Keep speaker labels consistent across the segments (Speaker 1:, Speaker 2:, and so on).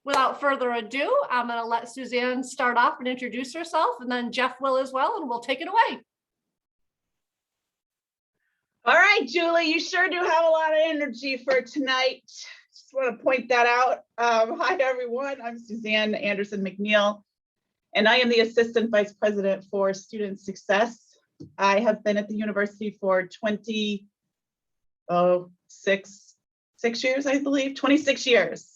Speaker 1: without further ado, I'm going to let Suzanne start off and introduce herself, and then Jeff will as well, and we'll take it away.
Speaker 2: All right, Julie, you sure do have a lot of energy for tonight. Just want to point that out. Hi, everyone. I'm Suzanne Anderson McNeil, and I am the Assistant Vice President for Student Success. I have been at the university for 26 years, I believe, 26 years.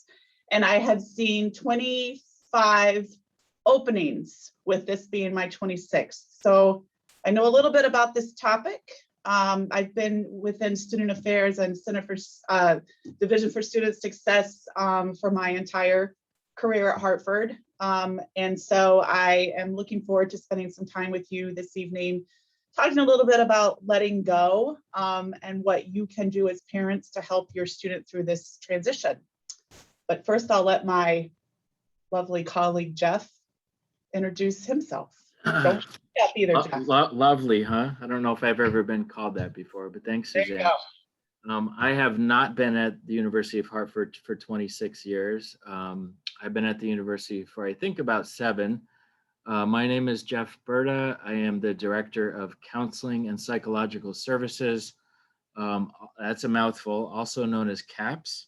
Speaker 2: And I have seen 25 openings, with this being my 26th. So I know a little bit about this topic. I've been within Student Affairs and Center for Division for Student Success for my entire career at Hartford. And so I am looking forward to spending some time with you this evening, talking a little bit about letting go and what you can do as parents to help your student through this transition. But first, I'll let my lovely colleague, Jeff, introduce himself. Don't forget either, Jeff.
Speaker 3: Lovely, huh? I don't know if I've ever been called that before, but thanks, Suzanne. I have not been at the University of Hartford for 26 years. I've been at the university for, I think, about 7. My name is Jeff Berta. I am the Director of Counseling and Psychological Services. That's a mouthful, also known as CAPS.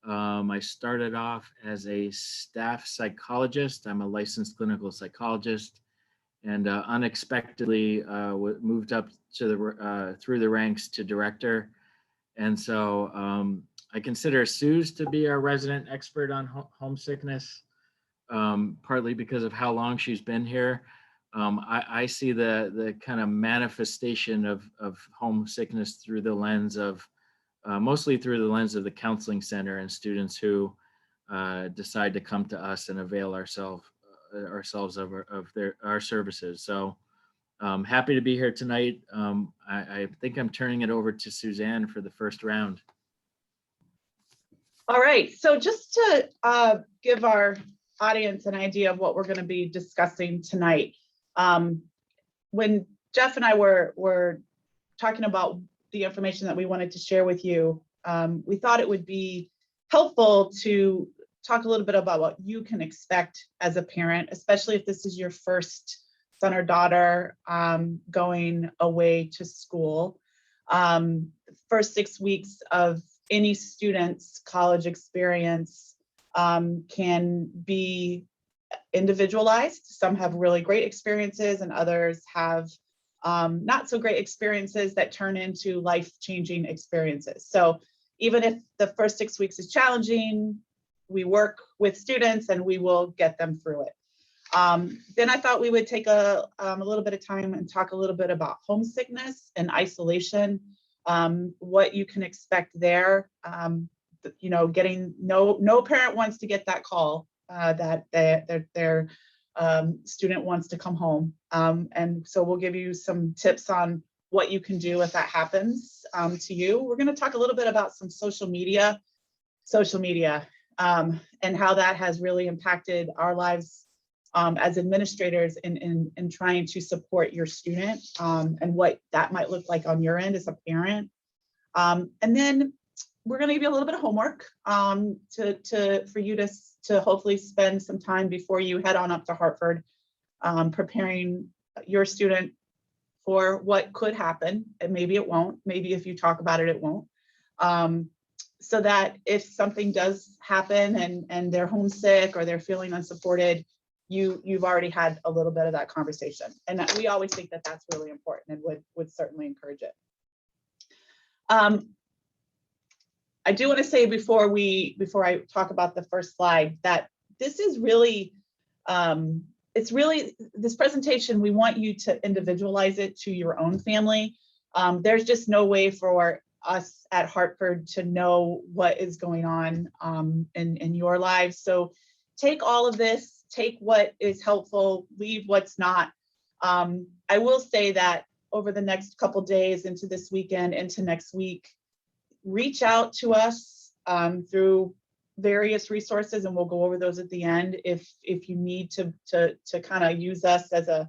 Speaker 3: I started off as a staff psychologist. I'm a licensed clinical psychologist, and unexpectedly moved up to the through the ranks to director. And so I consider Suze to be our resident expert on homesickness, partly because of how long she's been here. I see the kind of manifestation of homesickness through the lens of, mostly through the lens of the counseling center and students who decide to come to us and avail ourselves of our services. So happy to be here tonight. I think I'm turning it over to Suzanne for the first round.
Speaker 2: All right, so just to give our audience an idea of what we're going to be discussing tonight. When Jeff and I were talking about the information that we wanted to share with you, we thought it would be helpful to talk a little bit about what you can expect as a parent, especially if this is your first son or daughter going away to school. First 6 weeks of any student's college experience can be individualized. Some have really great experiences and others have not so great experiences that turn into life-changing experiences. So even if the first 6 weeks is challenging, we work with students and we will get them through it. Then I thought we would take a little bit of time and talk a little bit about homesickness and isolation, what you can expect there. You know, no parent wants to get that call that their student wants to come home. And so we'll give you some tips on what you can do if that happens to you. We're going to talk a little bit about some social media, and how that has really impacted our lives as administrators in trying to support your student, and what that might look like on your end as a parent. And then we're going to give you a little bit of homework for you to hopefully spend some time before you head on up to Hartford, preparing your student for what could happen. And maybe it won't. Maybe if you talk about it, it won't. So that if something does happen and they're homesick or they're feeling unsupported, you've already had a little bit of that conversation. And we always think that that's really important and would certainly encourage it. I do want to say before I talk about the first slide that this is really, this presentation, we want you to individualize it to your own family. There's just no way for us at Hartford to know what is going on in your lives. So take all of this, take what is helpful, leave what's not. I will say that over the next couple days into this weekend, into next week, reach out to us through various resources, and we'll go over those at the end if you need to kind of use us as a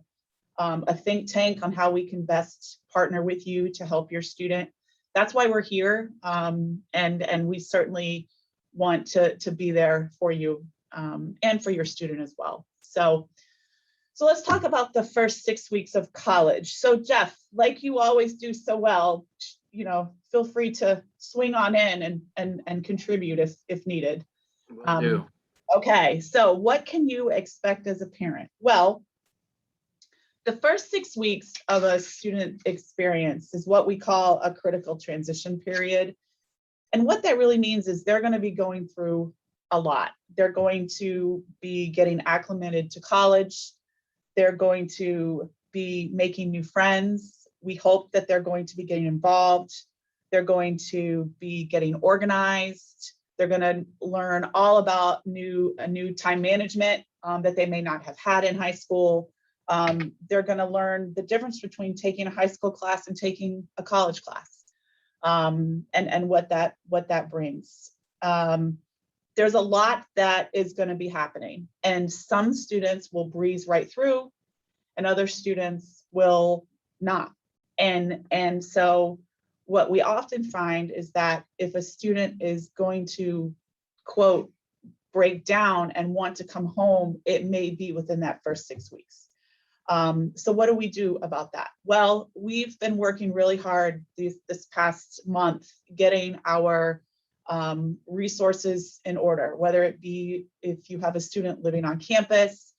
Speaker 2: think tank on how we can best partner with you to help your student. That's why we're here, and we certainly want to be there for you and for your student as well. So let's talk about the first 6 weeks of college. So Jeff, like you always do so well, feel free to swing on in and contribute if needed.
Speaker 3: Will do.
Speaker 2: Okay, so what can you expect as a parent? Well, the first 6 weeks of a student experience is what we call a critical transition period. And what that really means is they're going to be going through a lot. They're going to be getting acclimated to college. They're going to be making new friends. We hope that they're going to be getting involved. They're going to be getting organized. They're going to learn all about a new time management that they may not have had in high school. They're going to learn the difference between taking a high school class and taking a college class, and what that brings. There's a lot that is going to be happening, and some students will breeze right through and other students will not. And so what we often find is that if a student is going to, quote, break down and want to come home, it may be within that first 6 weeks. So what do we do about that? Well, we've been working really hard this past month getting our resources in order, whether it be if you have a student living on campus.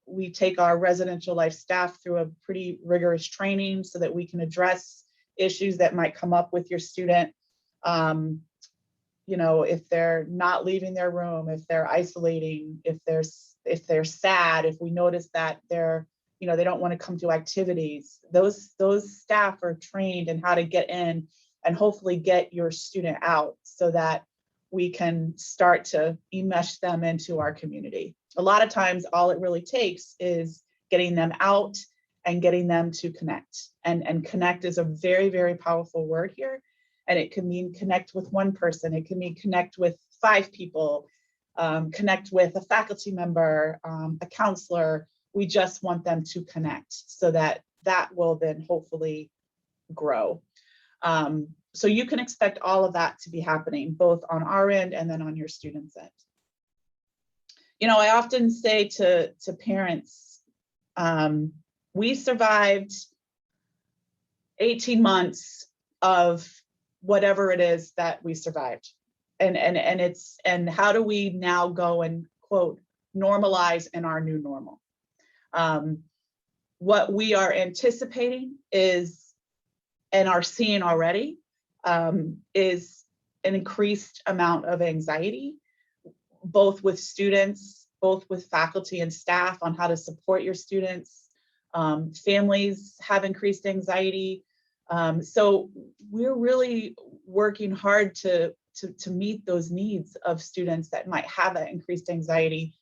Speaker 2: We take our residential life staff through a pretty rigorous training so that we can address issues that might come up with your student. If they're not leaving their room, if they're isolating, if they're sad, if we notice that they don't want to come to activities, those staff are trained in how to get in and hopefully get your student out so that we can start to enmesh them into our community. A lot of times, all it really takes is getting them out and getting them to connect. And connect is a very, very powerful word here. And it can mean connect with one person. It can mean connect with 5 people, connect with a faculty member, a counselor. We just want them to connect so that will then hopefully grow. So you can expect all of that to be happening, both on our end and then on your students' end. I often say to parents, we survived 18 months of whatever it is that we survived. And how do we now go and, quote, normalize in our new normal? What we are anticipating is, and are seeing already, is an increased amount of anxiety, both with students, both with faculty and staff on how to support your students. Families have increased anxiety. So we're really working hard to meet those needs of students that might have that increased anxiety.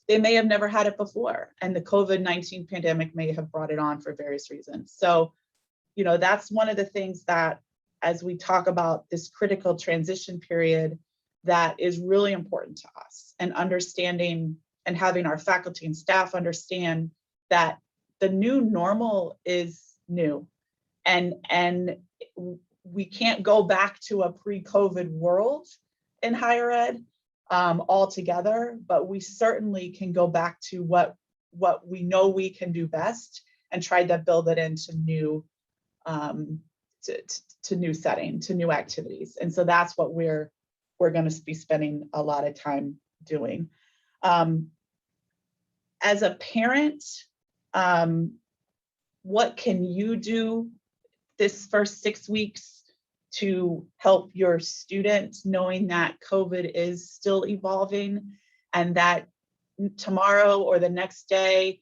Speaker 2: They may have never had it before, and the COVID-19 pandemic may have brought it on for various reasons. So, that's one of the things that, as we talk about this critical transition period, that is really important to us, and understanding and having our faculty and staff understand that the new normal is new, and we can't go back to a pre-COVID world in higher ed altogether, but we certainly can go back to what we know we can do best and try to build it into new to new setting, to new activities. And so that's what we're going to be spending a lot of time doing. As a parent, what can you do this first 6 weeks to help your students, knowing that COVID is still evolving and that tomorrow or the next day,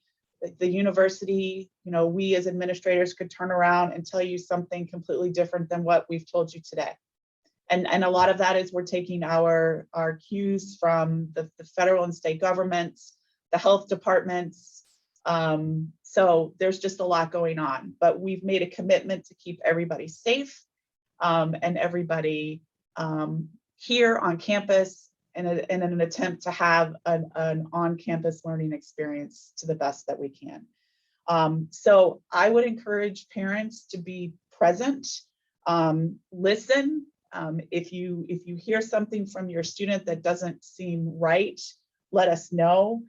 Speaker 2: the university, we as administrators could turn around and tell you something completely different than what we've told you today. And a lot of that is we're taking our cues from the federal and state governments, the health departments. So there's just a lot going on, but we've made a commitment to keep everybody safe and everybody here on campus in an attempt to have an on-campus learning experience to the best that we can. So I would encourage parents to be present, listen. If you hear something from your student that doesn't seem right, let us know.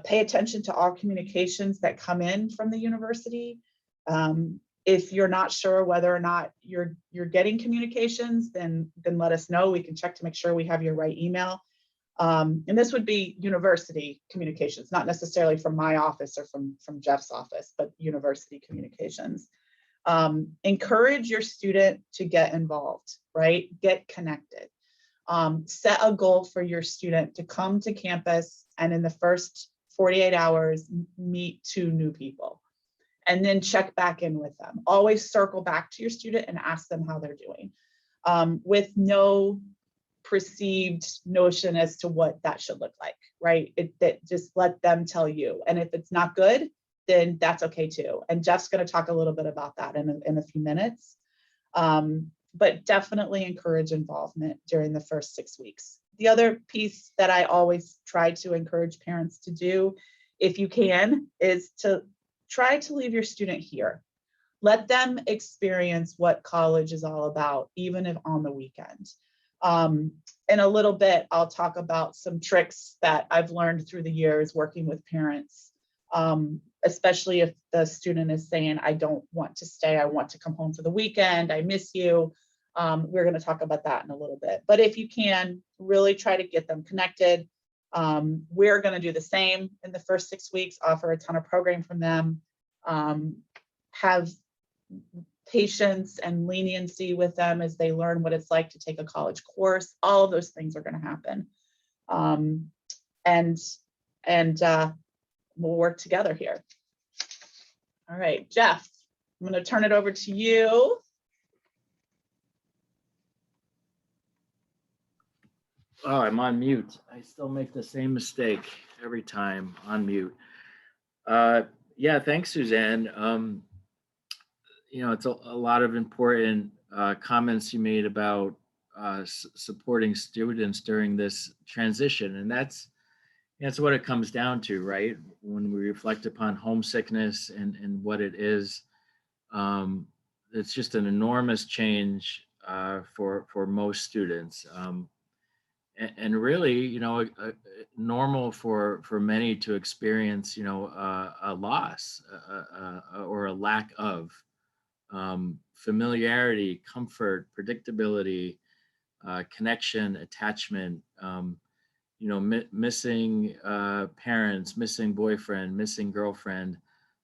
Speaker 2: Pay attention to all communications that come in from the university. If you're not sure whether or not you're getting communications, then let us know. We can check to make sure we have your right email. And this would be university communications, not necessarily from my office or from Jeff's office, but university communications. Encourage your student to get involved, right? Get connected. Set a goal for your student to come to campus and in the first 48 hours, meet 2 new people. And then check back in with them. Always circle back to your student and ask them how they're doing, with no perceived notion as to what that should look like, right? That just let them tell you. And if it's not good, then that's okay too. And Jeff's going to talk a little bit about that in a few minutes. But definitely encourage involvement during the first 6 weeks. The other piece that I always try to encourage parents to do, if you can, is to try to leave your student here. Let them experience what college is all about, even if on the weekend. In a little bit, I'll talk about some tricks that I've learned through the years working with parents, especially if the student is saying, I don't want to stay, I want to come home for the weekend, I miss you. We're going to talk about that in a little bit. But if you can, really try to get them connected. We're going to do the same in the first 6 weeks, offer a ton of program from them, have patience and leniency with them as they learn what it's like to take a college course. All of those things are going to happen. And we'll work together here. All right, Jeff, I'm going to turn it over to you.
Speaker 3: Oh, I'm on mute. I still make the same mistake every time on mute. Yeah, thanks, Suzanne. It's a lot of important comments you made about supporting students during this transition. And that's what it comes down to, right? When we reflect upon homesickness and what it is, it's just an enormous change for most students. And really, normal for many to experience, a loss or a lack of familiarity, comfort, predictability, connection, attachment, missing parents, missing boyfriend, missing girlfriend.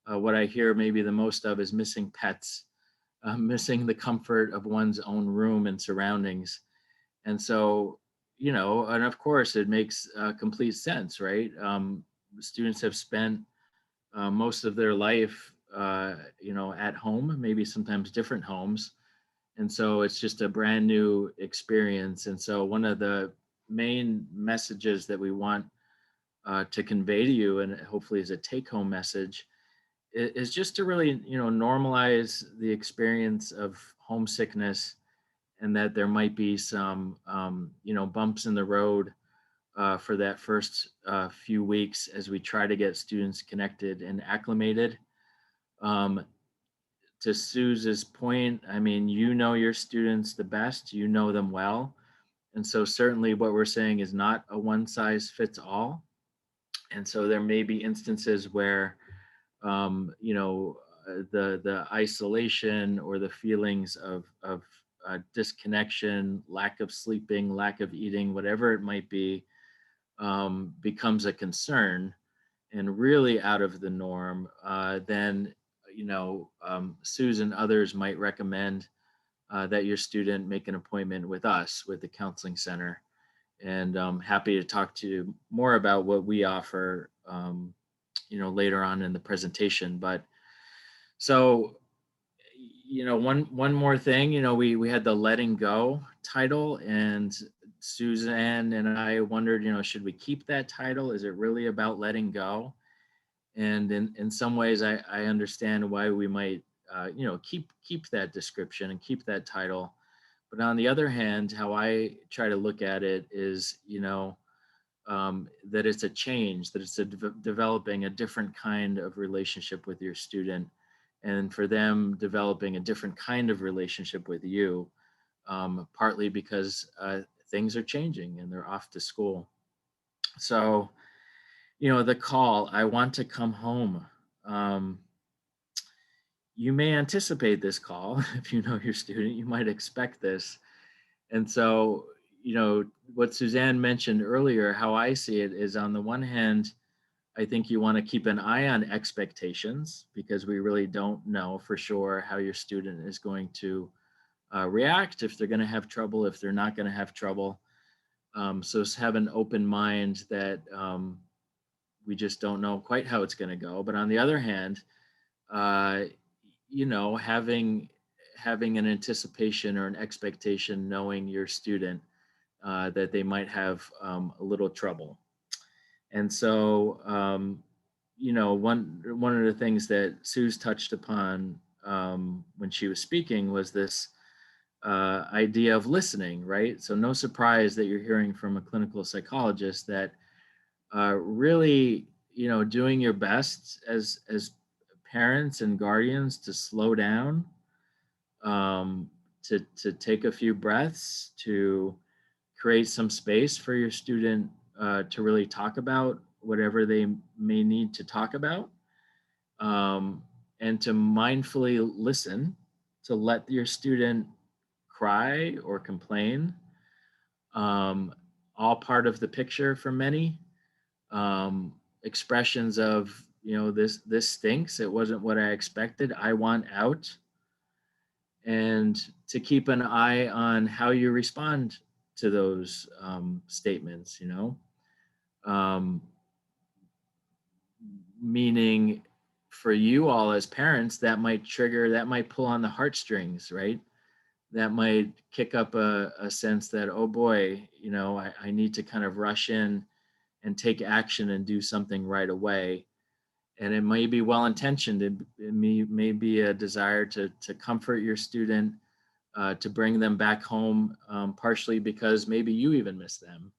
Speaker 3: What I hear maybe the most of is missing pets, missing the comfort of one's own room and surroundings. And so, and of course it makes complete sense, right? Students have spent most of their life, at home, maybe sometimes different homes. And so it's just a brand new experience. And so one of the main messages that we want to convey to you, and hopefully is a take-home message, is just to really, normalize the experience of homesickness, and that there might be some, bumps in the road for that first few weeks as we try to get students connected and acclimated. To Suze's point, I mean, your students the best, you know them well. And so certainly what we're saying is not a one size fits all. And so there may be instances where, the isolation or the feelings of disconnection, lack of sleeping, lack of eating, whatever it might be, becomes a concern and really out of the norm, then, Suze and others might recommend that your student make an appointment with us, with the counseling center. And I'm happy to talk to you more about what we offer, later on in the presentation. But so, one more thing, we had the Letting Go title, and Suzanne and I wondered, should we keep that title? Is it really about letting go? And in some ways, I understand why we might, keep that description and keep that title. But on the other hand, how I try to look at it is, that it's a change, that it's developing a different kind of relationship with your student, and for them developing a different kind of relationship with you, partly because things are changing and they're off to school. So the call, I want to come home. Um, you may anticipate this call. If you know your student, you might expect this. And so, what Suzanne mentioned earlier, how I see it is, on the one hand, I think you want to keep an eye on expectations, because we really don't know for sure how your student is going to react, if they're going to have trouble, if they're not going to have trouble. So have an open mind that we just don't know quite how it's going to go. But on the other hand, uh, having an anticipation or an expectation, knowing your student, that they might have a little trouble. And so, one of the things that Sue's touched upon when she was speaking was this idea of listening, right? So no surprise that you're hearing from a clinical psychologist that really, doing your best as parents and guardians to slow down, to take a few breaths, to create some space for your student to really talk about whatever they may need to talk about, and to mindfully listen, to let your student cry or complain, um, all part of the picture for many. Expressions of, this stinks, it wasn't what I expected, I want out. And to keep an eye on how you respond to those statements, um, meaning for you all as parents, that might pull on the heartstrings, right? That might kick up a sense that, oh boy, I need to kind of rush in and take action and do something right away. And it may be well intentioned. It may be a desire to comfort your student, to bring them back home, partially because maybe you even miss them,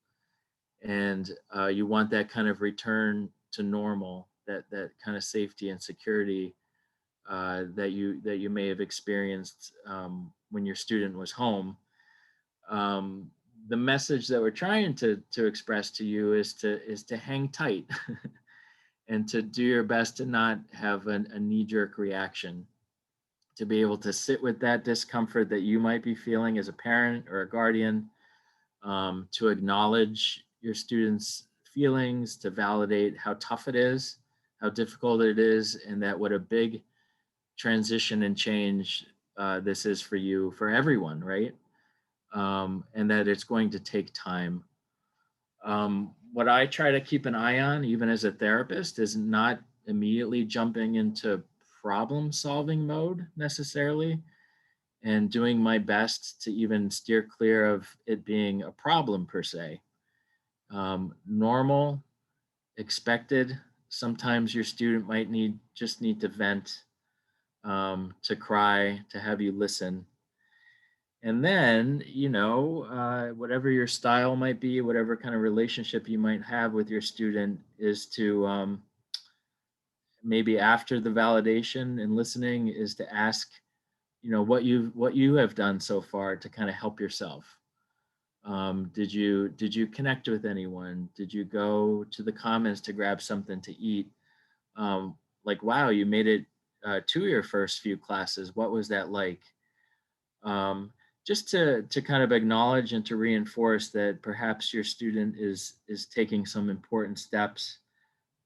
Speaker 3: and you want that kind of return to normal, that kind of safety and security that you may have experienced when your student was home. Um, the message that we're trying to express to you is to hang tight and to do your best to not have a knee-jerk reaction, to be able to sit with that discomfort that you might be feeling as a parent or a guardian, to acknowledge your students' feelings, to validate how tough it is, how difficult it is, and that what a big transition and change this is for you, for everyone, right? And that it's going to take time. What I try to keep an eye on, even as a therapist, is not immediately jumping into problem solving mode necessarily, and doing my best to even steer clear of it being a problem per se. Normal, expected. Sometimes your student might just need to vent, to cry, to have you listen. And then, whatever your style might be, whatever kind of relationship you might have with your student, is to maybe after the validation and listening, is to ask, what you have done so far to kind of help yourself. Did you connect with anyone? Did you go to the commons to grab something to eat? Like, wow, you made it to your first few classes. What was that like? Just to kind of acknowledge and to reinforce that perhaps your student is taking some important steps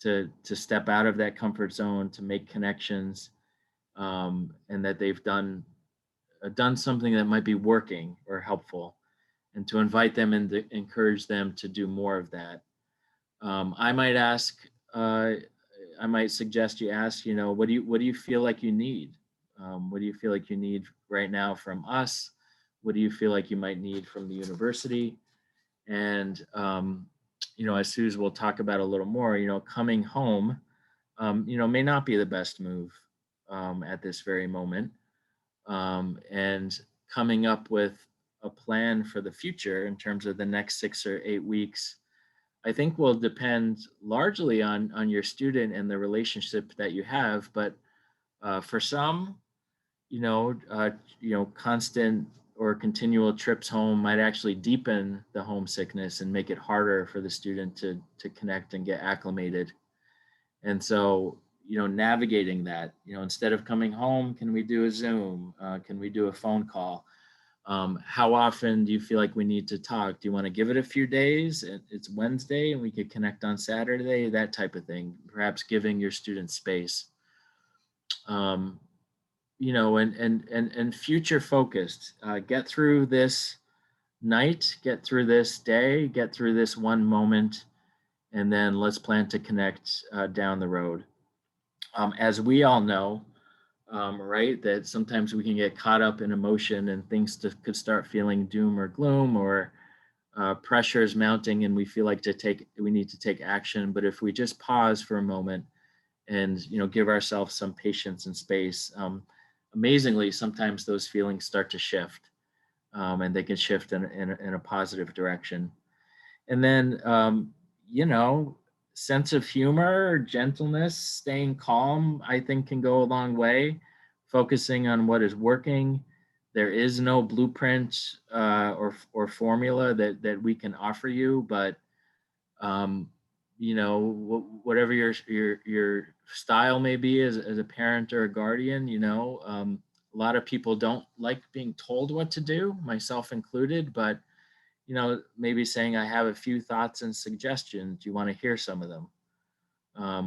Speaker 3: to step out of that comfort zone, to make connections, and that they've done something that might be working or helpful, and to invite them and to encourage them to do more of that. I might ask, I might suggest you ask, what do you feel like you need? What do you feel like you need right now from us? What do you feel like you might need from the university? And, as Suze will talk about a little more, coming home, may not be the best move at this very moment. And coming up with a plan for the future in terms of the next 6 or 8 weeks, I think will depend largely on your student and the relationship that you have. But for some, constant or continual trips home might actually deepen the homesickness and make it harder for the student to connect and get acclimated. And so, navigating that, instead of coming home, can we do a Zoom? Can we do a phone call? How often do you feel like we need to talk? Do you want to give it a few days? It's Wednesday and we could connect on Saturday, that type of thing. Perhaps giving your students space. And future focused. Get through this night, get through this day, get through this one moment, and then let's plan to connect down the road. As we all know, right, that sometimes we can get caught up in emotion and things could start feeling doom or gloom, or pressures mounting, and we feel like we need to take action. But if we just pause for a moment and give ourselves some patience and space, amazingly, sometimes those feelings start to shift, and they can shift in a positive direction. And then sense of humor, gentleness, staying calm, I think can go a long way. Focusing on what is working. There is no blueprint or formula that we can offer you, but whatever your style may be as a parent or a guardian, a lot of people don't like being told what to do, myself included, but maybe saying, I have a few thoughts and suggestions. Do you want to hear some of them?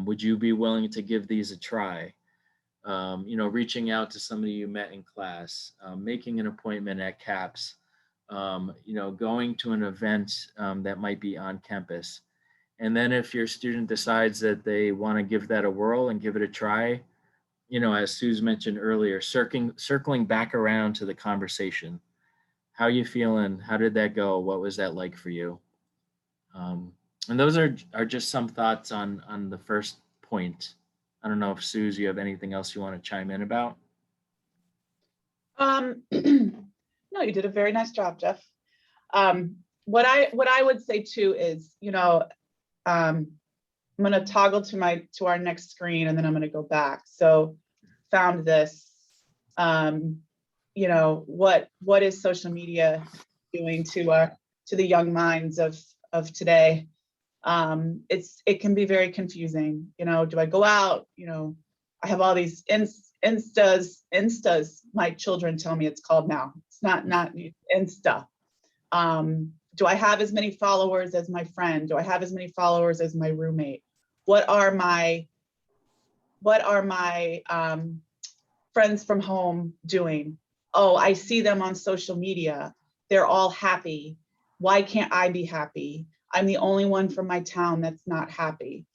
Speaker 3: Would you be willing to give these a try? Reaching out to somebody you met in class, making an appointment at CAPS, going to an event that might be on campus. And then if your student decides that they want to give that a whirl and give it a try, as Suze mentioned earlier, circling back around to the conversation. How you feeling? How did that go? What was that like for you? And those are just some thoughts on the first point. I don't know if Suze, you have anything else you want to chime in about?
Speaker 2: No, you did a very nice job, Jeff. What I would say too is, I'm going to toggle to our next screen, and then I'm going to go back. So found this, what is social media doing to the young minds of today? It can be very confusing. Do I go out? I have all these instas. My children tell me it's called now. It's not Insta. Do I have as many followers as my friend? Do I have as many followers as my roommate? What are my friends from home doing? Oh, I see them on social media. They're all happy. Why can't I be happy? I'm the only one from my town that's not happy.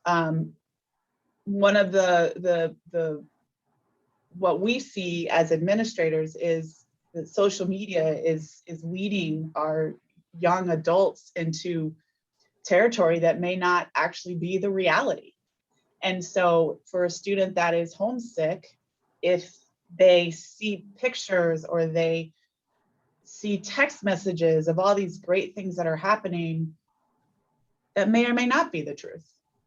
Speaker 2: One of the what we see as administrators is that social media is leading our young adults into territory that may not actually be the reality. And so for a student that is homesick, if they see pictures or they see text messages of all these great things that are happening, that may or may not be the truth.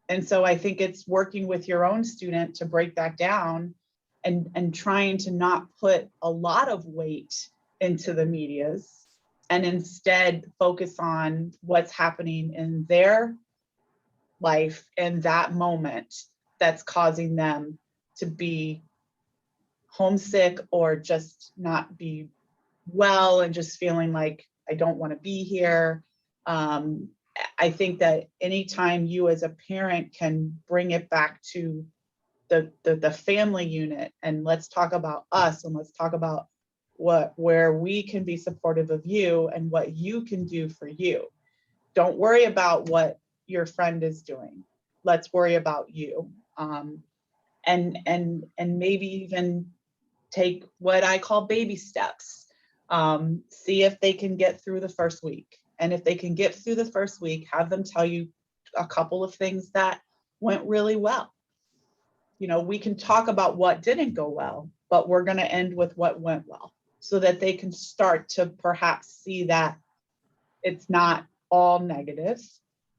Speaker 2: And so I think it's working with your own student to break that down and trying to not put a lot of weight into the medias, and instead focus on what's happening in their life in that moment that's causing them to be homesick or just not be well and just feeling like, I don't want to be here. I think that anytime you as a parent can bring it back to the family unit, and let's talk about us, and let's talk about where we can be supportive of you and what you can do for you. Don't worry about what your friend is doing. Let's worry about you. And maybe even take what I call baby steps. See if they can get through the first week. And if they can get through the first week, have them tell you a couple of things that went really well. We can talk about what didn't go well, but we're going to end with what went well, so that they can start to perhaps see that it's not all negative.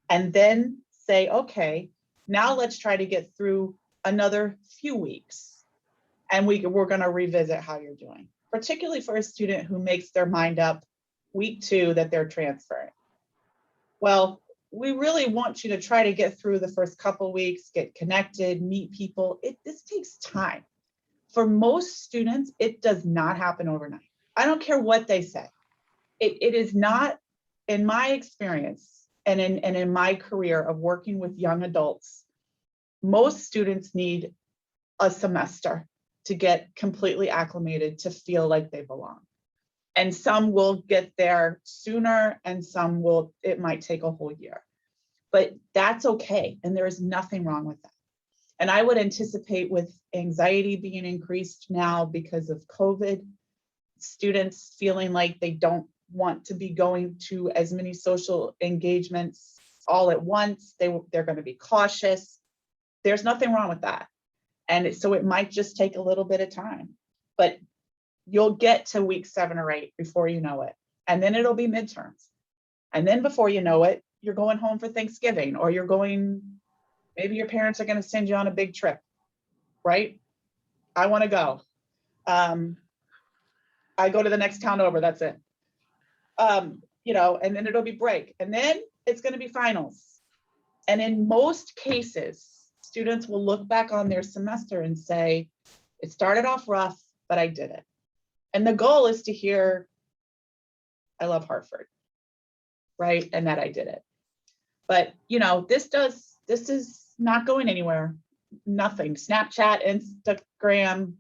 Speaker 2: And then say, okay, now let's try to get through another few weeks, and we're going to revisit how you're doing. particularly for a student who makes their mind up week 2 that they're transferring. Well, we really want you to try to get through the first couple weeks, get connected, meet people. This takes time. For most students, it does not happen overnight. I don't care what they say. It is not, in my experience and in my career of working with young adults, most students need a semester to get completely acclimated, to feel like they belong. And some will get there sooner and some will, it might take a whole year. But that's okay. And there is nothing wrong with that. And I would anticipate, with anxiety being increased now because of COVID, students feeling like they don't want to be going to as many social engagements all at once. They're going to be cautious. There's nothing wrong with that. And so it might just take a little bit of time, but you'll get to week 7 or 8 before you know it. And then it'll be midterms. And then before you know it, you're going home for Thanksgiving, or you're going, maybe your parents are going to send you on a big trip, right? I want to go. I go to the next town over, that's it. You know, and then it'll be break. And then it's going to be finals. And in most cases, students will look back on their semester and say, it started off rough, but I did it. And the goal is to hear, I love Hartford, right? And that I did it. But, you know, this is not going anywhere. Nothing. Snapchat, Instagram,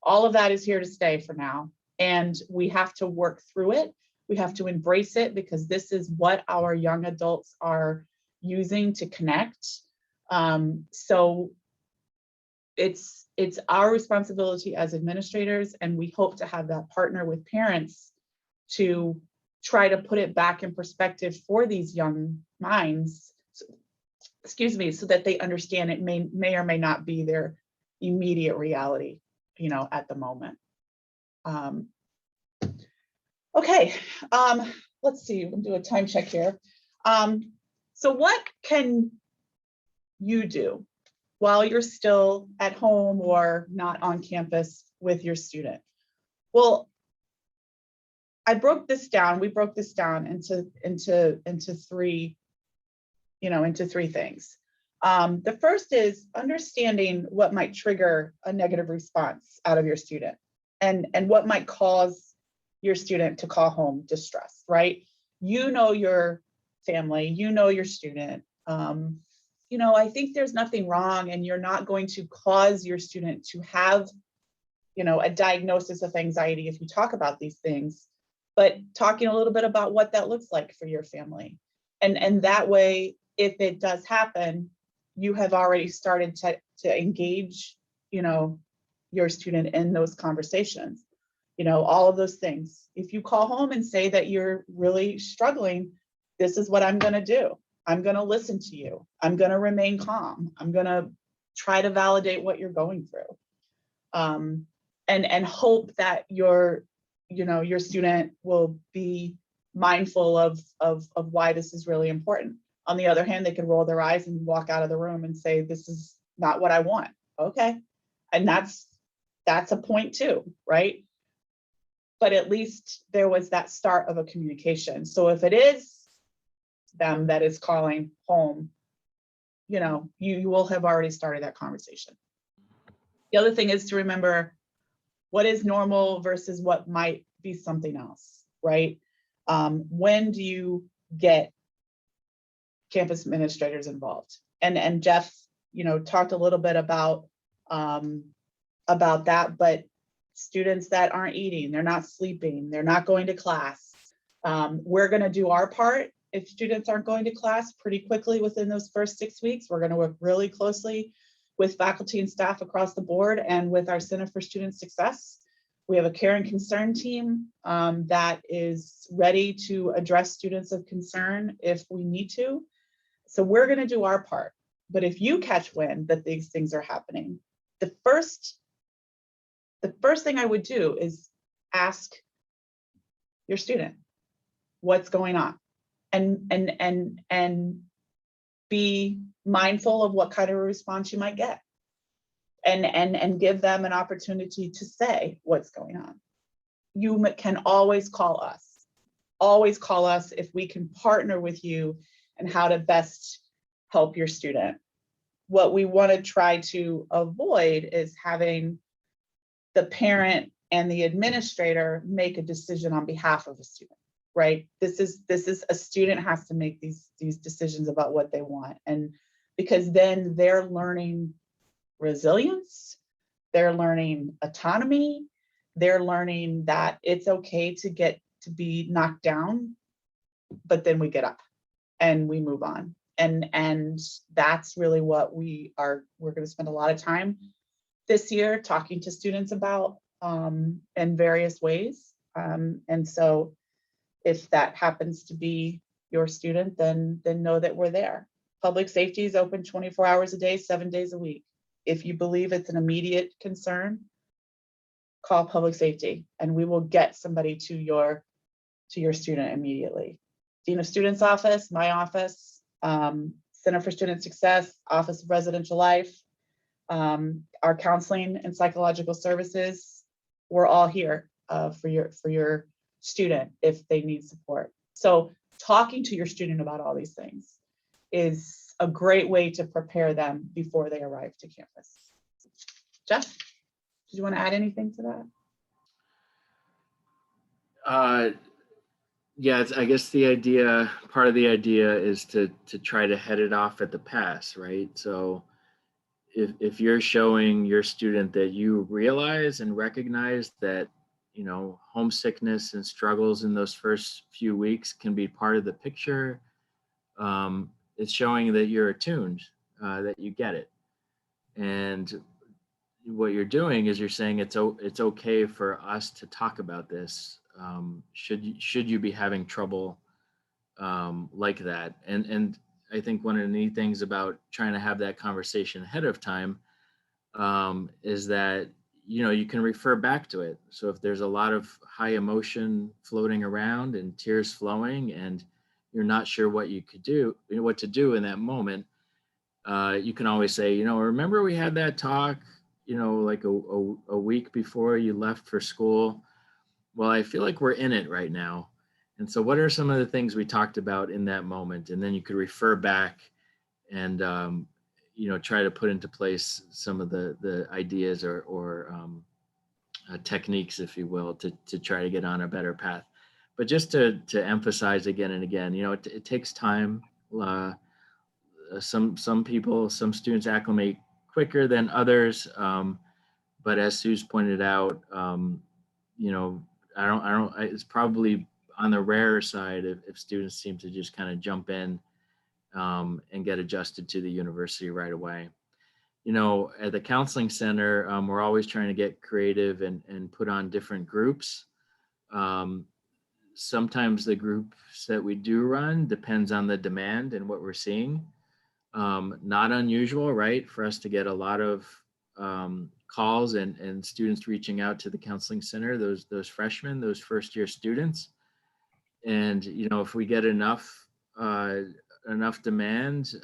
Speaker 2: all of that is here to stay for now. And we have to work through it. We have to embrace it, because this is what our young adults are using to connect. So it's our responsibility as administrators, and we hope to have that partner with parents to try to put it back in perspective for these young minds, excuse me, so that they understand it may or may not be their immediate reality, you know, at the moment. Okay, let's see, we'll do a time check here. So what can you do while you're still at home or not on campus with your student? Well, we broke this down into three, into three things. The first is understanding what might trigger a negative response out of your student, and what might cause your student to call home distress, right? You know your family, you know your student. I think there's nothing wrong, and you're not going to cause your student to have, a diagnosis of anxiety if you talk about these things, but talking a little bit about what that looks like for your family. And that way, if it does happen, you have already started to engage, your student in those conversations, all of those things. If you call home and say that you're really struggling, this is what I'm going to do. I'm going to listen to you. I'm going to remain calm. I'm going to try to validate what you're going through. And hope that your student will be mindful of why this is really important. On the other hand, they could roll their eyes and walk out of the room and say, this is not what I want. Okay. And that's a point too, right? But at least there was that start of a communication. So if it is them that is calling home, you will have already started that conversation. The other thing is to remember what is normal versus what might be something else, right? When do you get campus administrators involved? And Jeff, talked a little bit about that, but students that aren't eating, they're not sleeping, they're not going to class. We're going to do our part. If students aren't going to class pretty quickly within those first 6 weeks, we're going to work really closely with faculty and staff across the board and with our Center for Student Success. We have a care and concern team that is ready to address students of concern if we need to. So we're going to do our part. But if you catch wind that these things are happening, the first thing I would do is ask your student what's going on, and be mindful of what kind of a response you might get, and give them an opportunity to say what's going on. you can always call us. Always call us if we can partner with you and how to best help your student. What we want to try to avoid is having the parent and the administrator make a decision on behalf of a student, right? This is a student has to make these decisions about what they want. And because then they're learning resilience, they're learning autonomy, they're learning that it's okay to get to be knocked down, but then we get up and we move on. And that's really what we're going to spend a lot of time this year talking to students about in various ways. And so if that happens to be your student, then know that we're there. Public safety is open 24 hours a day, 7 days a week. If you believe it's an immediate concern, call public safety and we will get somebody to your student immediately. Dean of Students Office, my office, Center for Student Success, Office of Residential Life, our counseling and psychological services, we're all here for your student if they need support. So talking to your student about all these things is a great way to prepare them before they arrive to campus. Jeff, did you want to add anything to that?
Speaker 3: Yeah, I guess part of the idea is to try to head it off at the pass, right? So if you're showing your student that you realize and recognize that, homesickness and struggles in those first few weeks can be part of the picture, it's showing that you're attuned, that you get it. And what you're doing is you're saying it's okay for us to talk about this. Should you be having trouble like that? And I think one of the neat things about trying to have that conversation ahead of time is that you can refer back to it. So if there's a lot of high emotion floating around and tears flowing, and you're not sure what to do in that moment, you can always say, remember we had that talk, like a week before you left for school. Well, I feel like we're in it right now. And so what are some of the things we talked about in that moment? And then you could refer back and, try to put into place some of the ideas or techniques, if you will, to try to get on a better path. But just to emphasize again and again, it takes time. Some students acclimate quicker than others. But as Sue's pointed out, it's probably on the rarer side if students seem to just kind of jump in and get adjusted to the university right away. At the counseling center, we're always trying to get creative and put on different groups. Sometimes the groups that we do run depends on the demand and what we're seeing. Not unusual, right, for us to get a lot of calls and students reaching out to the counseling center, those freshmen, those first year students. And, if we get enough demand,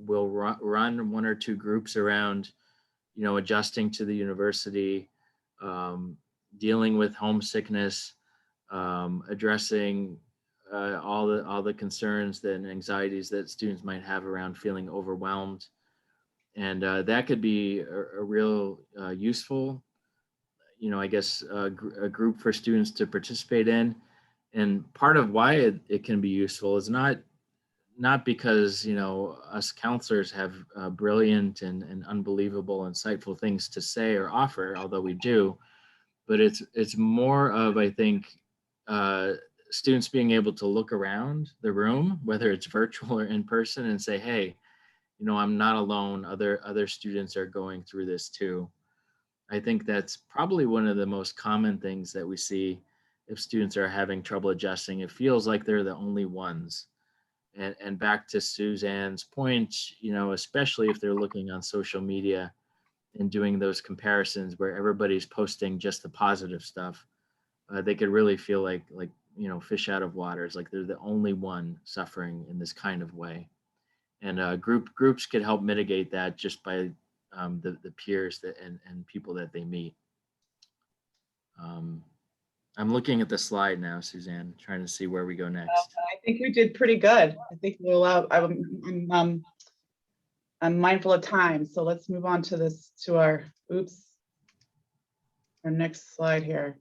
Speaker 3: we'll run one or two groups around, adjusting to the university, dealing with homesickness, addressing all the concerns and anxieties that students might have around feeling overwhelmed. And that could be a real useful, I guess, a group for students to participate in. And part of why it can be useful is not because, us counselors have brilliant and unbelievable, insightful things to say or offer, although we do, but it's more of, I think, students being able to look around the room, whether it's virtual or in person, and say, hey, I'm not alone. Other students are going through this too. I think that's probably one of the most common things that we see if students are having trouble adjusting. It feels like they're the only ones. And back to Suzanne's point, especially if they're looking on social media and doing those comparisons where everybody's posting just the positive stuff, they could really feel like fish out of water. It's like they're the only one suffering in this kind of way. And groups could help mitigate that just by the peers and people that they meet. I'm looking at the slide now, Suzanne, trying to see where we go next.
Speaker 2: I think we did pretty good. I think we'll, I'm mindful of time, so let's move on to this, to our next slide here.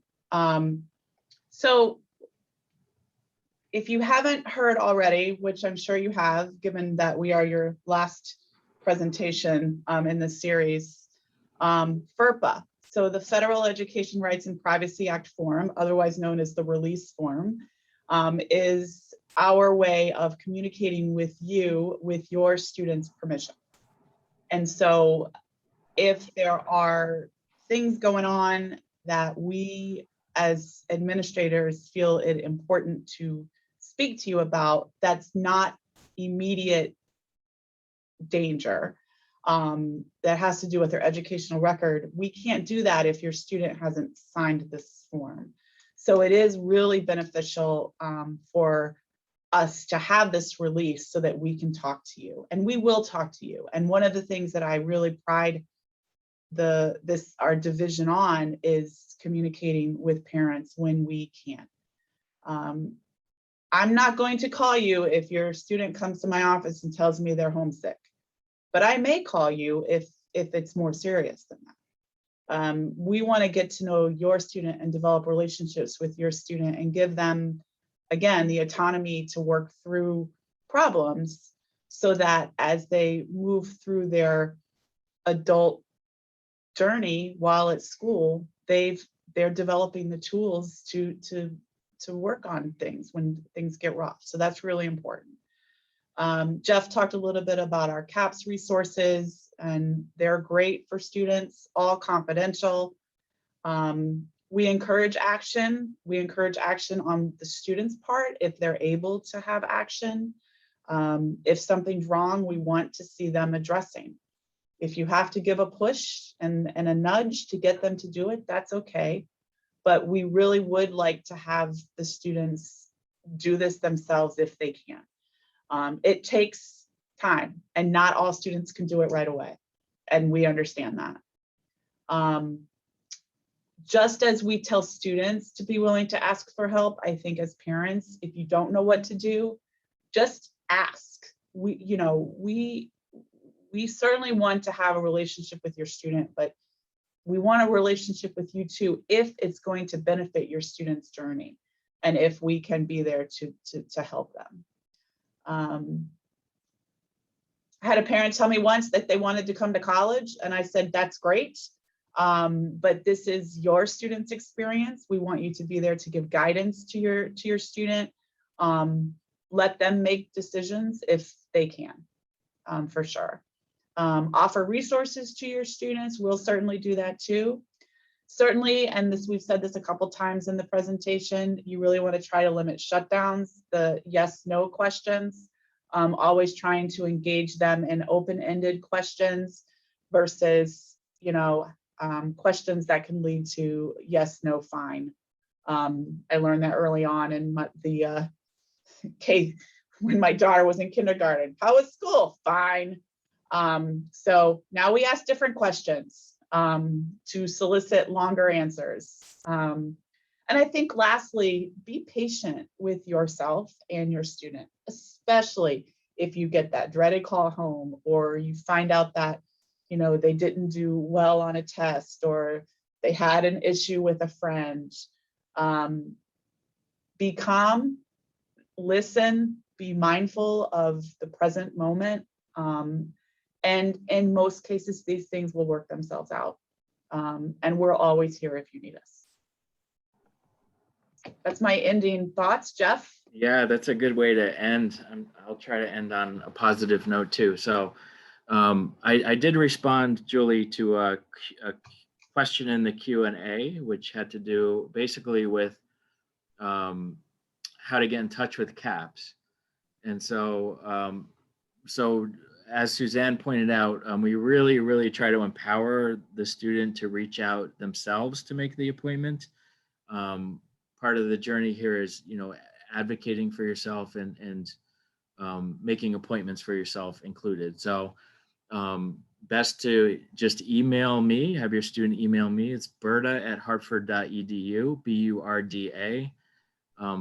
Speaker 2: So if you haven't heard already, which I'm sure you have, given that we are your last presentation in this series, FERPA, so the Federal Education Rights and Privacy Act form, otherwise known as the release form, is our way of communicating with you with your students' permission. And so if there are things going on that we as administrators feel it important to speak to you about, that's not immediate danger, that has to do with their educational record, we can't do that if your student hasn't signed this form. So it is really beneficial for us to have this release so that we can talk to you, and we will talk to you. And one of the things that I really pride our division on is communicating with parents when we can. I'm not going to call you if your student comes to my office and tells me they're homesick, but I may call you if it's more serious than that. We want to get to know your student and develop relationships with your student and give them, again, the autonomy to work through problems so that as they move through their adult journey while at school, they're developing the tools to work on things when things get rough. So that's really important. Jeff talked a little bit about our CAPS resources, and they're great for students, all confidential. We encourage action. We encourage action on the student's part if they're able to have action. If something's wrong, we want to see them addressing. If you have to give a push and a nudge to get them to do it, that's okay. But we really would like to have the students do this themselves if they can. It takes time, and not all students can do it right away. And we understand that. Just as we tell students to be willing to ask for help, I think as parents, if you don't know what to do, just ask. We certainly want to have a relationship with your student, but we want a relationship with you too if it's going to benefit your student's journey and if we can be there to help them. I had a parent tell me once that they wanted to come to college, and I said, that's great, but this is your student's experience. We want you to be there to give guidance to your student. Let them make decisions if they can, for sure. Offer resources to your students. We'll certainly do that too. Certainly, and we've said this a couple times in the presentation, you really want to try to limit shutdowns, the yes, no questions, always trying to engage them in open-ended questions versus, questions that can lead to yes, no, fine. I learned that early on in when my daughter was in kindergarten. How was school? Fine. So now we ask different questions to solicit longer answers. And I think lastly, be patient with yourself and your student, especially if you get that dreaded call home or you find out that, they didn't do well on a test or they had an issue with a friend. Be calm, listen, be mindful of the present moment. And in most cases, these things will work themselves out. And we're always here if you need us. That's my ending thoughts, Jeff.
Speaker 3: Yeah, that's a good way to end. I'll try to end on a positive note too. So I did respond, Julie, to a question in the Q&A, which had to do basically with how to get in touch with CAPS. And so, as Suzanne pointed out, we really try to empower the student to reach out themselves to make the appointment. Part of the journey here is, advocating for yourself and making appointments for yourself included. So best to just email me, have your student email me. It's burda@hartford.edu, BURDA.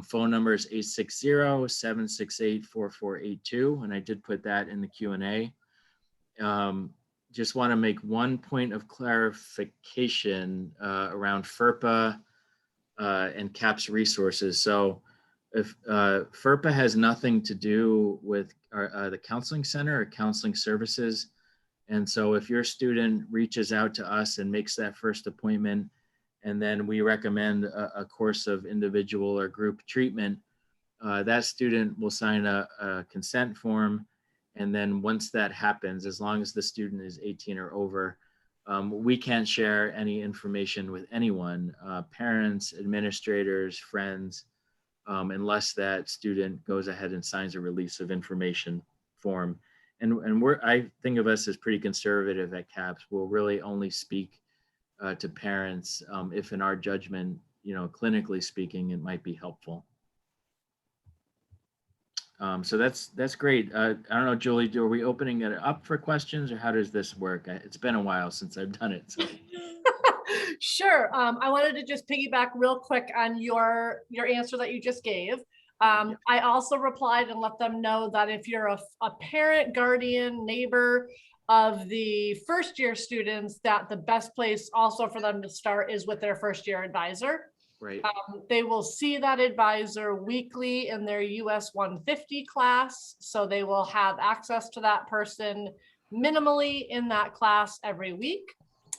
Speaker 3: Phone number is 860-768-4482. And I did put that in the Q&A. Just want to make one point of clarification around FERPA and CAPS resources. So if FERPA has nothing to do with the counseling center or counseling services. And so if your student reaches out to us and makes that first appointment, and then we recommend a course of individual or group treatment, that student will sign a consent form. And then once that happens, as long as the student is 18 or over, we can't share any information with anyone, parents, administrators, friends, unless that student goes ahead and signs a release of information form. And I think of us as pretty conservative at CAPS. We'll really only speak to parents if in our judgment, clinically speaking, it might be helpful. So that's great. I don't know, Julie, are we opening it up for questions, or how does this work? It's been a while since I've done it. So.
Speaker 1: Sure. I wanted to just piggyback real quick on your answer that you just gave. I also replied and let them know that if you're a parent, guardian, neighbor of the first year students, that the best place also for them to start is with their first year advisor.
Speaker 3: Right.
Speaker 1: They will see that advisor weekly in their US 150 class. So they will have access to that person minimally in that class every week.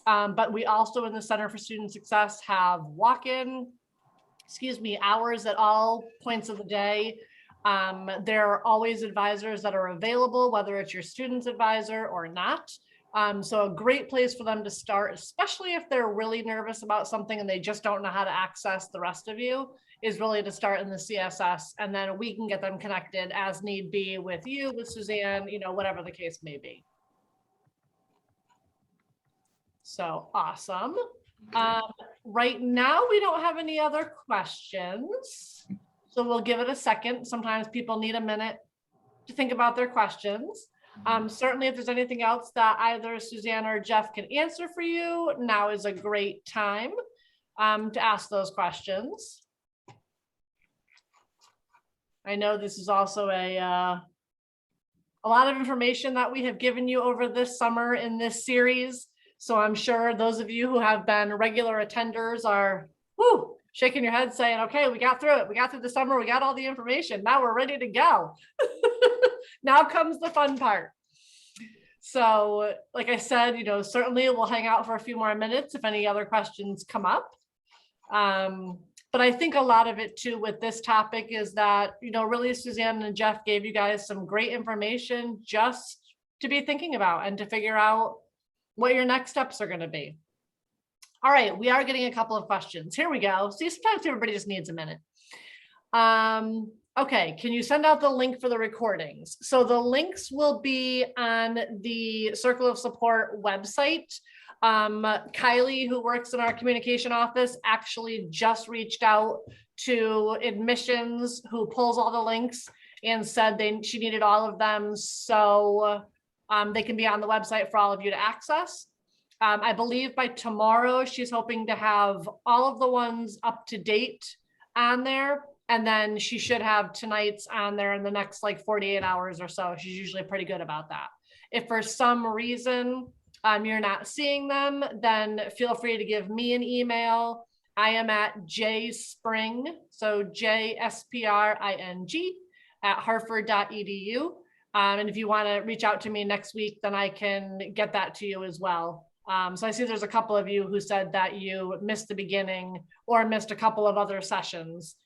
Speaker 1: But we also in the Center for Student Success have hours at all points of the day. There are always advisors that are available, whether it's your student's advisor or not. So a great place for them to start, especially if they're really nervous about something and they just don't know how to access the rest of you, is really to start in the CSS, and then we can get them connected as need be with you, with Suzanne, whatever the case may be. So awesome. Right now, we don't have any other questions. So we'll give it a second. Sometimes people need a minute to think about their questions. Certainly, if there's anything else that either Suzanne or Jeff can answer for you, now is a great time to ask those questions. I know this is also a lot of information that we have given you over this summer in this series. So I'm sure those of you who have been regular attenders are shaking your head saying, okay, we got through it. We got through the summer. We got all the information. Now we're ready to go. Now comes the fun part. So like I said, certainly we'll hang out for a few more minutes if any other questions come up. But I think a lot of it too with this topic is that, really Suzanne and Jeff gave you guys some great information just to be thinking about and to figure out what your next steps are going to be. All right, we are getting a couple of questions. Here we go. See, sometimes everybody just needs a minute. Okay, can you send out the link for the recordings? So the links will be on the Circle of Support website. Kylie, who works in our communication office, actually just reached out to admissions, who pulls all the links, and said she needed all of them. So they can be on the website for all of you to access. I believe by tomorrow, she's hoping to have all of the ones up to date on there. And then she should have tonight's on there in the next 48 hours or so. She's usually pretty good about that. If for some reason you're not seeing them, then feel free to give me an email. I am at jspring, so JSPRING @hartford.edu. And if you want to reach out to me next week, then I can get that to you as well. So I see there's a couple of you who said that you missed the beginning or missed a couple of other sessions.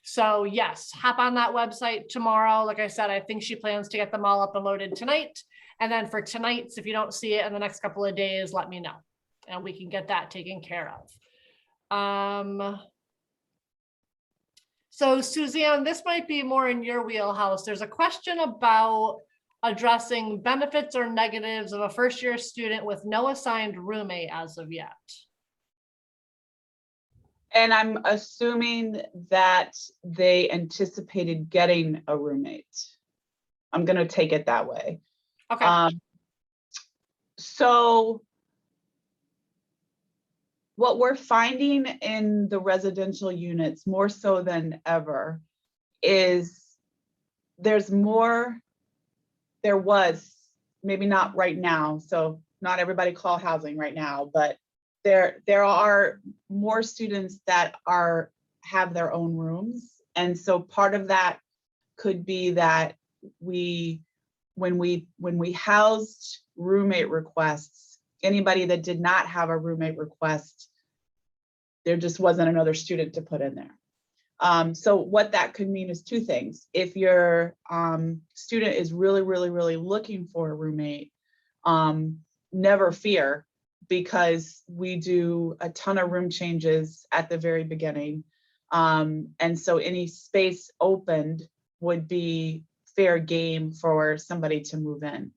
Speaker 1: So yes, hop on that website tomorrow. Like I said, I think she plans to get them all up and loaded tonight. And then for tonight's, if you don't see it in the next couple of days, let me know and we can get that taken care of. So Suzanne, this might be more in your wheelhouse. There's a question about addressing benefits or negatives of a first-year student with no assigned roommate as of yet.
Speaker 2: And I'm assuming that they anticipated getting a roommate. I'm going to take it that way.
Speaker 1: Okay.
Speaker 2: So what we're finding in the residential units more so than ever is there was, maybe not right now, so not everybody call housing right now, but there are more students that have their own rooms. And so part of that could be that when we housed roommate requests, anybody that did not have a roommate request, there just wasn't another student to put in there. So what that could mean is two things. If your student is really, really, really looking for a roommate, never fear, because we do a ton of room changes at the very beginning. And so any space opened would be fair game for somebody to move in.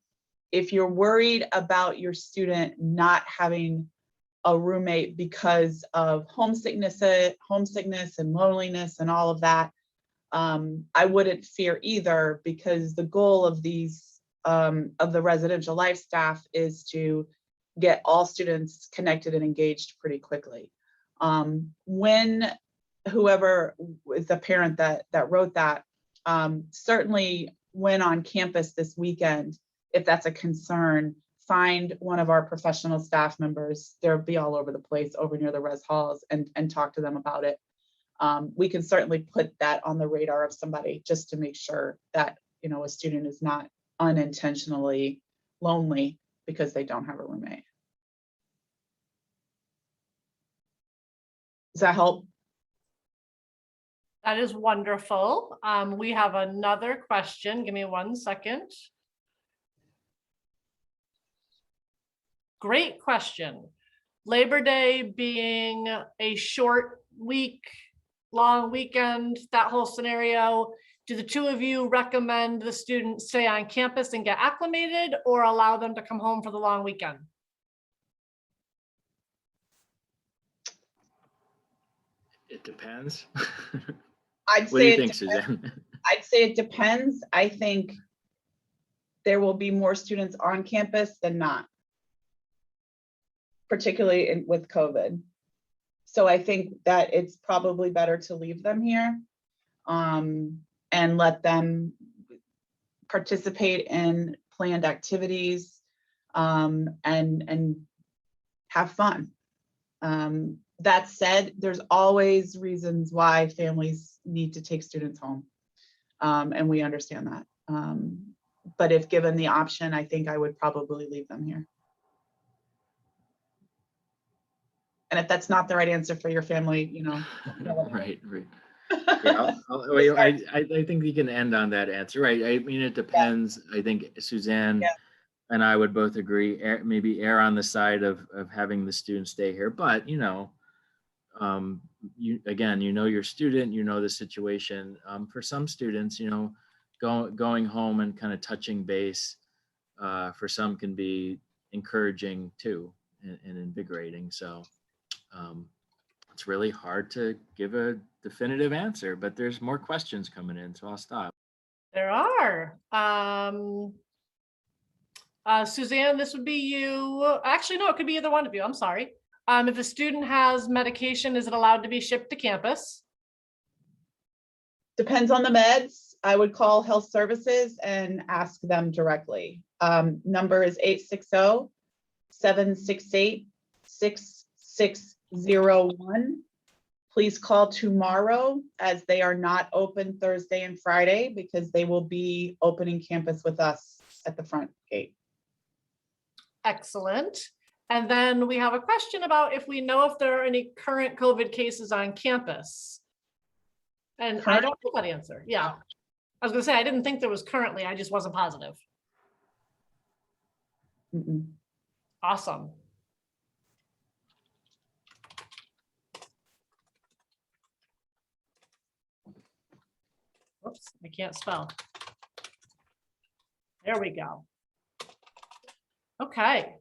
Speaker 2: If you're worried about your student not having a roommate because of homesickness and loneliness and all of that, I wouldn't fear either, because the goal of these of the residential life staff is to get all students connected and engaged pretty quickly. When whoever is the parent that wrote that, certainly when on campus this weekend, if that's a concern, find one of our professional staff members. They'll be all over the place over near the res halls, and talk to them about it. We can certainly put that on the radar of somebody just to make sure that, you know, a student is not unintentionally lonely because they don't have a roommate. Does that help?
Speaker 1: That is wonderful. We have another question. Give me 1 second. Great question. Labor Day being a short week, long weekend, that whole scenario, do the two of you recommend the students stay on campus and get acclimated, or allow them to come home for the long weekend?
Speaker 3: It depends.
Speaker 2: I'd
Speaker 3: What do you
Speaker 2: say
Speaker 3: think, Suzanne?
Speaker 2: I'd say it depends. I think there will be more students on campus than not, particularly with COVID. So I think that it's probably better to leave them here, and let them participate in planned activities, and have fun. That said, there's always reasons why families need to take students home, and we understand that. But if given the option, I think I would probably leave them here. And if that's not the right answer for your family, you know.
Speaker 3: Right. Yeah, I think we can end on that answer, right? I mean, it depends. I think Suzanne and I would both agree, maybe err on the side of having the students stay here, but you know, again, you know your student, you know the situation. For some students, you know, going home and kind of touching base, for some can be encouraging too, and invigorating. So it's really hard to give a definitive answer, but there's more questions coming in, so I'll stop.
Speaker 1: There are. Suzanne, this would be you. Actually, no, it could be either one of you. I'm sorry. If a student has medication, is it allowed to be shipped to campus?
Speaker 2: Depends on the meds. I would call health services and ask them directly. Number is 860-768-6601. Please call tomorrow, as they are not open Thursday and Friday, because they will be opening campus with us at the front gate.
Speaker 1: Excellent. And then we have a question about if we know if there are any current COVID cases on campus. And I don't know that answer. Yeah. I was gonna say, I didn't think there was currently, I just wasn't positive. Awesome. Whoops, I can't spell. There we go. Okay.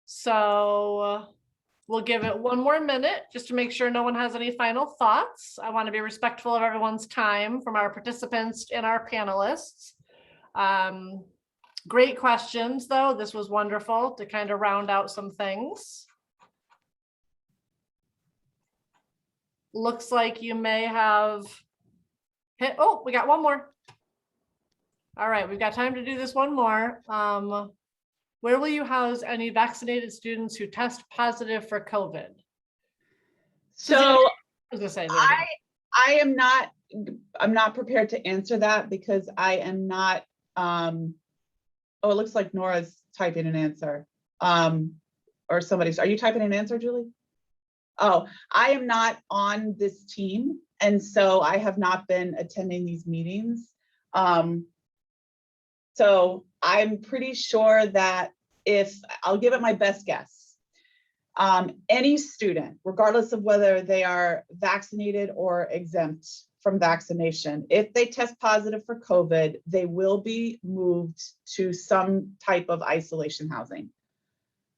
Speaker 1: So we'll give it 1 more minute just to make sure no one has any final thoughts. I want to be respectful of everyone's time, from our participants and our panelists. Great questions, though. This was wonderful to kind of round out some things. Looks like you may have hit, oh, we got one more. All right, we've got time to do this one more. Where will you house any vaccinated students who test positive for COVID?
Speaker 2: So
Speaker 1: I was gonna say, there you go.
Speaker 2: I'm not prepared to answer that because I am not, oh, it looks like Nora's typing an answer. Or somebody's, are you typing an answer, Julie? Oh, I am not on this team. And so I have not been attending these meetings. So I'm pretty sure that I'll give it my best guess. Any student, regardless of whether they are vaccinated or exempt from vaccination, if they test positive for COVID, they will be moved to some type of isolation housing.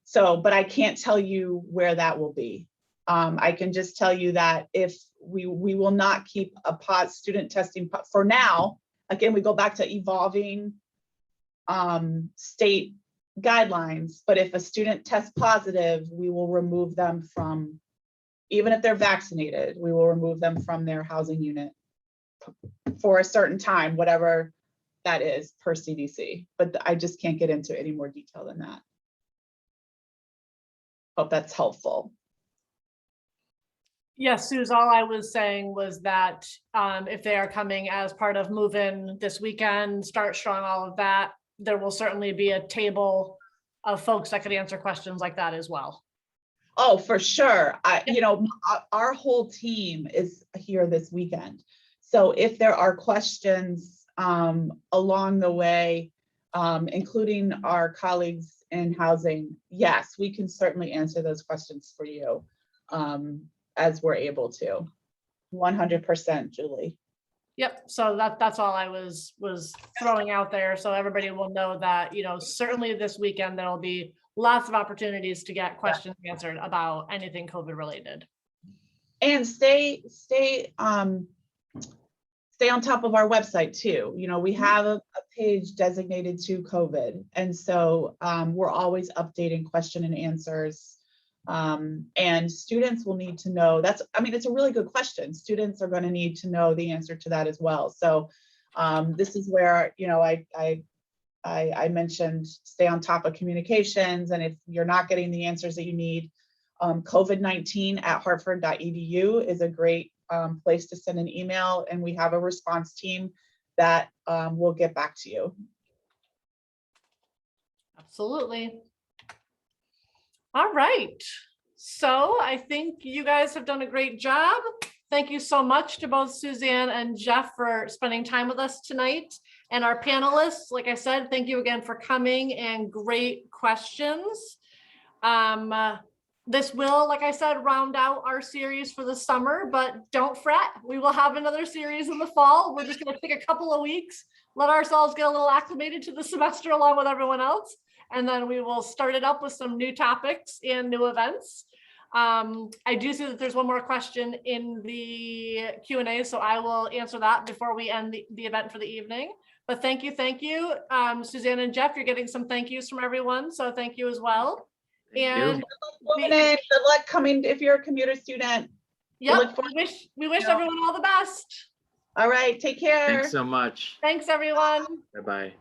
Speaker 2: So, but I can't tell you where that will be. I can just tell you that if we will not keep a student testing for now. Again, we go back to evolving state guidelines, but if a student tests positive, we will remove them from, even if they're vaccinated, we will remove them from their housing unit for a certain time, whatever that is per CDC. But I just can't get into any more detail than that. Hope that's helpful.
Speaker 1: Yes, Suze, all I was saying was that if they are coming as part of move-in this weekend, Start Strong, all of that, there will certainly be a table of folks that could answer questions like that as well.
Speaker 2: Oh, for sure. You know, our whole team is here this weekend. So if there are questions along the way, including our colleagues in housing, yes, we can certainly answer those questions for you as we're able to. 100%, Julie.
Speaker 1: Yep, so that's all I was throwing out there, so everybody will know that, you know, certainly this weekend there will be lots of opportunities to get questions answered about anything COVID related.
Speaker 2: And stay on top of our website too. You know, we have a page designated to COVID, and so we're always updating question and answers. And students will need to know, it's a really good question. Students are going to need to know the answer to that as well. So this is where, you know, I mentioned stay on top of communications, and if you're not getting the answers that you need, COVID-19@hartford.edu is a great place to send an email, and we have a response team that will get back to you.
Speaker 1: Absolutely. All right, so I think you guys have done a great job. Thank you so much to both Suzanne and Jeff for spending time with us tonight. And our panelists, like I said, thank you again for coming and great questions. This will, like I said, round out our series for the summer, but don't fret. We will have another series in the fall. We're just going to take a couple of weeks, let ourselves get a little acclimated to the semester along with everyone else. And then we will start it up with some new topics and new events. I do see that there's one more question in the Q&A, so I will answer that before we end the event for the evening. But thank you. Suzanne and Jeff, you're getting some thank yous from everyone, so thank you as well. And
Speaker 2: good luck coming if you're a commuter student.
Speaker 1: Yep, we wish everyone all the best.
Speaker 2: All right, take care.
Speaker 3: Thanks so much.
Speaker 1: Thanks, everyone.
Speaker 3: Bye-bye.